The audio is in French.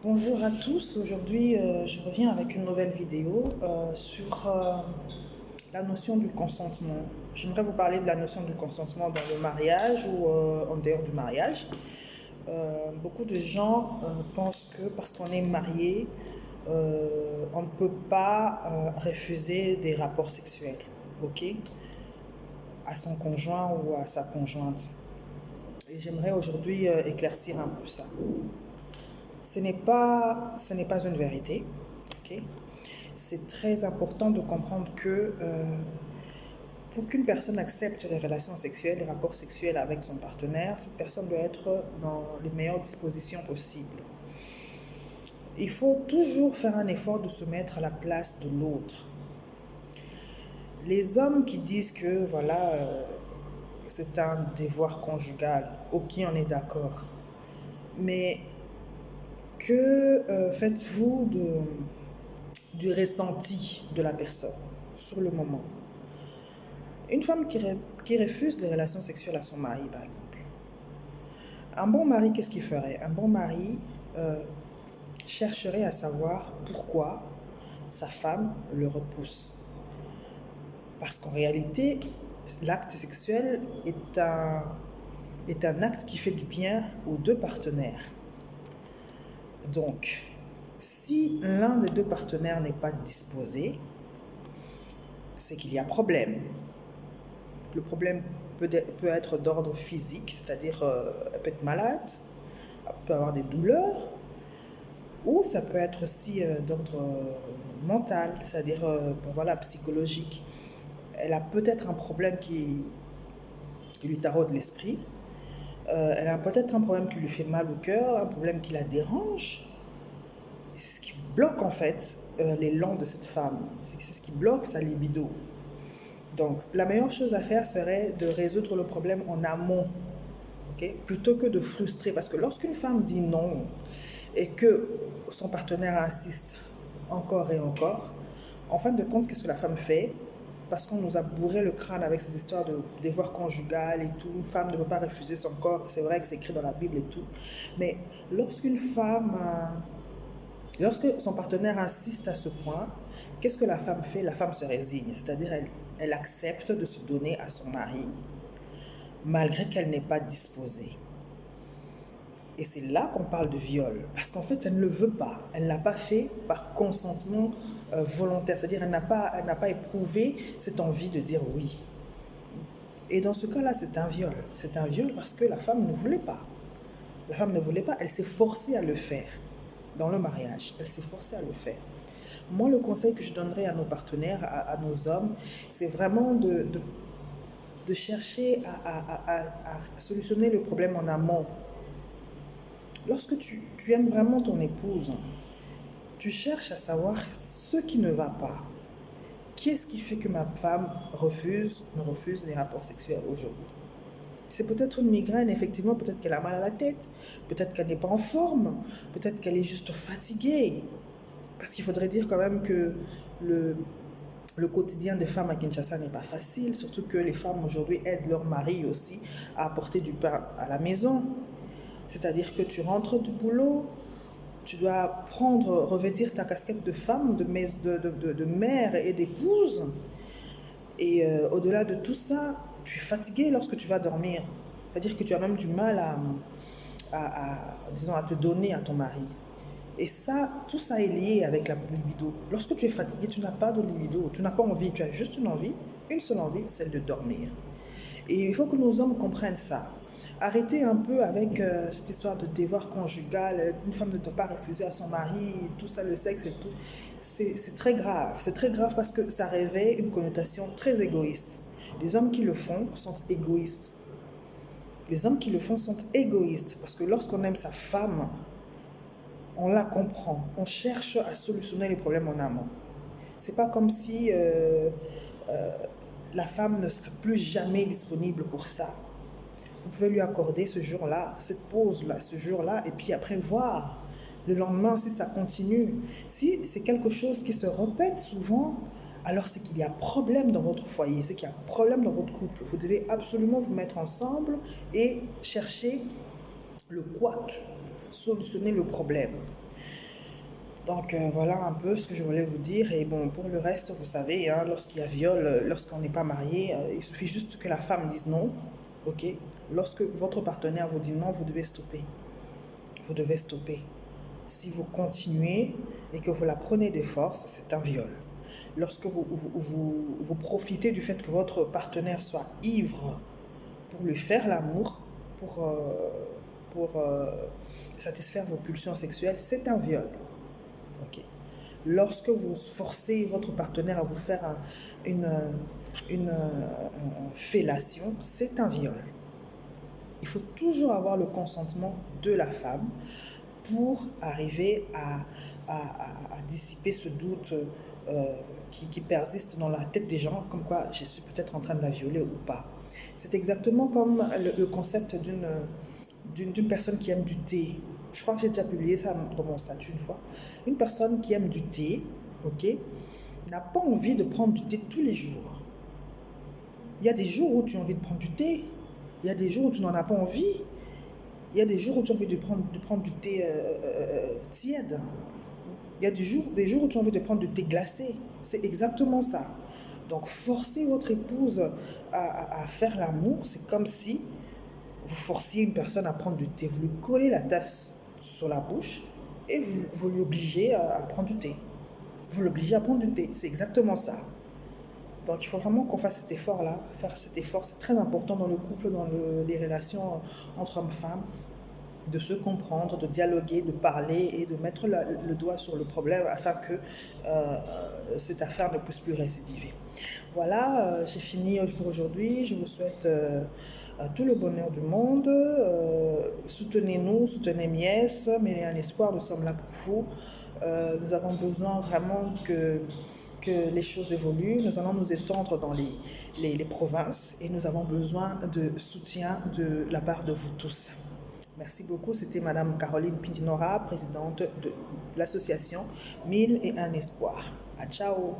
Bonjour à tous, aujourd'hui je reviens avec une nouvelle vidéo sur la notion du consentement. J'aimerais vous parler de la notion du consentement dans le mariage ou en dehors du mariage. Beaucoup de gens pensent que parce qu'on est marié, on ne peut pas refuser des rapports sexuels, ok, à son conjoint ou à sa conjointe. Et j'aimerais aujourd'hui éclaircir un peu ça. Ce n'est pas une vérité. Ok. C'est très important de comprendre que pour qu'une personne accepte les relations sexuelles, les rapports sexuels avec son partenaire, cette personne doit être dans les meilleures dispositions possibles. Il faut toujours faire un effort de se mettre à la place de l'autre. Les hommes qui disent que voilà, c'est un devoir conjugal, ok, on est d'accord. Mais que faites-vous du ressenti de la personne sur le moment? Une femme qui refuse les relations sexuelles à son mari, par exemple. Un bon mari, qu'est-ce qu'il ferait? Un bon mari chercherait à savoir pourquoi sa femme le repousse. Parce qu'en réalité, l'acte sexuel est un acte qui fait du bien aux deux partenaires. Donc, si l'un des deux partenaires n'est pas disposé, c'est qu'il y a problème. Le problème peut être d'ordre physique, c'est-à-dire elle peut être malade, elle peut avoir des douleurs, ou ça peut être aussi d'ordre mental, c'est-à-dire psychologique. Elle a peut-être un problème qui lui taraude l'esprit, elle a peut-être un problème qui lui fait mal au cœur, un problème qui la dérange. C'est ce qui bloque en fait l'élan de cette femme, c'est ce qui bloque sa libido. Donc, la meilleure chose à faire serait de résoudre le problème en amont, okay, plutôt que de frustrer. Parce que lorsqu'une femme dit non et que son partenaire insiste encore et encore, en fin de compte, qu'est-ce que la femme fait? Parce qu'on nous a bourré le crâne avec ces histoires de devoir conjugal et tout, une femme ne peut pas refuser son corps, c'est vrai que c'est écrit dans la Bible et tout, mais lorsque son partenaire insiste à ce point, qu'est-ce que la femme fait? La femme se résigne, c'est-à-dire elle accepte de se donner à son mari, malgré qu'elle n'est pas disposée. Et c'est là qu'on parle de viol, parce qu'en fait, elle ne le veut pas. Elle ne l'a pas fait par consentement volontaire, c'est-à-dire elle n'a pas éprouvé cette envie de dire oui. Et dans ce cas-là, c'est un viol. C'est un viol parce que la femme ne voulait pas. La femme ne voulait pas, elle s'est forcée à le faire. Dans le mariage, elle s'est forcée à le faire. Moi, le conseil que je donnerais à nos partenaires, à nos hommes, c'est vraiment de chercher à solutionner le problème en amont. Lorsque tu aimes vraiment ton épouse, tu cherches à savoir ce qui ne va pas. Qu'est-ce qui fait que ma femme me refuse les rapports sexuels aujourd'hui? C'est peut-être une migraine, effectivement, peut-être qu'elle a mal à la tête, peut-être qu'elle n'est pas en forme, peut-être qu'elle est juste fatiguée. Parce qu'il faudrait dire quand même que le quotidien des femmes à Kinshasa n'est pas facile, surtout que les femmes aujourd'hui aident leur mari aussi à apporter du pain à la maison. C'est-à-dire que tu rentres du boulot, tu dois revêtir ta casquette de femme, de mère et d'épouse. Et au-delà de tout ça, tu es fatigué lorsque tu vas dormir. C'est-à-dire que tu as même du mal à te donner à ton mari. Et ça, tout ça est lié avec la libido. Lorsque tu es fatigué, tu n'as pas de libido, tu n'as pas envie, tu as juste une seule envie, celle de dormir. Et il faut que nos hommes comprennent ça. Arrêtez un peu avec cette histoire de devoir conjugal, une femme ne doit pas refuser à son mari, tout ça, le sexe et tout. C'est très grave. C'est très grave parce que ça revêt une connotation très égoïste. Les hommes qui le font sont égoïstes. Les hommes qui le font sont égoïstes parce que lorsqu'on aime sa femme, on la comprend. On cherche à solutionner les problèmes en amont. C'est pas comme si la femme ne serait plus jamais disponible pour ça. Vous pouvez lui accorder ce jour-là, cette pause-là, ce jour-là, et puis après voir le lendemain si ça continue. Si c'est quelque chose qui se répète souvent, alors c'est qu'il y a problème dans votre foyer, c'est qu'il y a problème dans votre couple. Vous devez absolument vous mettre ensemble et chercher le couac, solutionner le problème. Donc voilà un peu ce que je voulais vous dire. Et bon, pour le reste, vous savez, hein, lorsqu'il y a viol, lorsqu'on n'est pas marié, il suffit juste que la femme dise non. Ok. Lorsque votre partenaire vous dit non, vous devez stopper. Vous devez stopper. Si vous continuez et que vous la prenez de force, c'est un viol. Lorsque vous profitez du fait que votre partenaire soit ivre pour lui faire l'amour, pour, satisfaire vos pulsions sexuelles, c'est un viol. Ok. Lorsque vous forcez votre partenaire à vous faire une, une fellation, c'est un viol. Il faut toujours avoir le consentement de la femme pour arriver à dissiper ce doute qui persiste dans la tête des gens, comme quoi je suis peut-être en train de la violer ou pas. C'est exactement comme le concept d'une personne qui aime du thé. Je crois que j'ai déjà publié ça dans mon statut une fois. Une personne qui aime du thé, ok, n'a pas envie de prendre du thé tous les jours. Il y a des jours où tu as envie de prendre du thé, il y a des jours où tu n'en as pas envie, il y a des jours où tu as envie de prendre du thé tiède. Il y a des jours où tu as envie de prendre du thé glacé. C'est exactement ça. Donc, forcer votre épouse à faire l'amour, c'est comme si vous forciez une personne à prendre du thé. Vous lui collez la tasse sur la bouche et vous lui obligez à prendre du thé. Vous l'obligez à prendre du thé. C'est exactement ça. Donc il faut vraiment qu'on fasse cet effort-là. Faire cet effort, c'est très important dans le couple, dans les relations entre hommes-femmes, de se comprendre, de dialoguer, de parler et de mettre le doigt sur le problème afin que cette affaire ne puisse plus récidiver. Voilà, j'ai fini pour aujourd'hui. Je vous souhaite tout le bonheur du monde. Soutenez-nous, soutenez Mies, mêlez un espoir, nous sommes là pour vous. Nous avons besoin vraiment que les choses évoluent. Nous allons nous étendre dans les provinces et nous avons besoin de soutien de la part de vous tous. Merci beaucoup. C'était Madame Caroline Pindinora, présidente de l'association 1001 Espoirs. À ciao.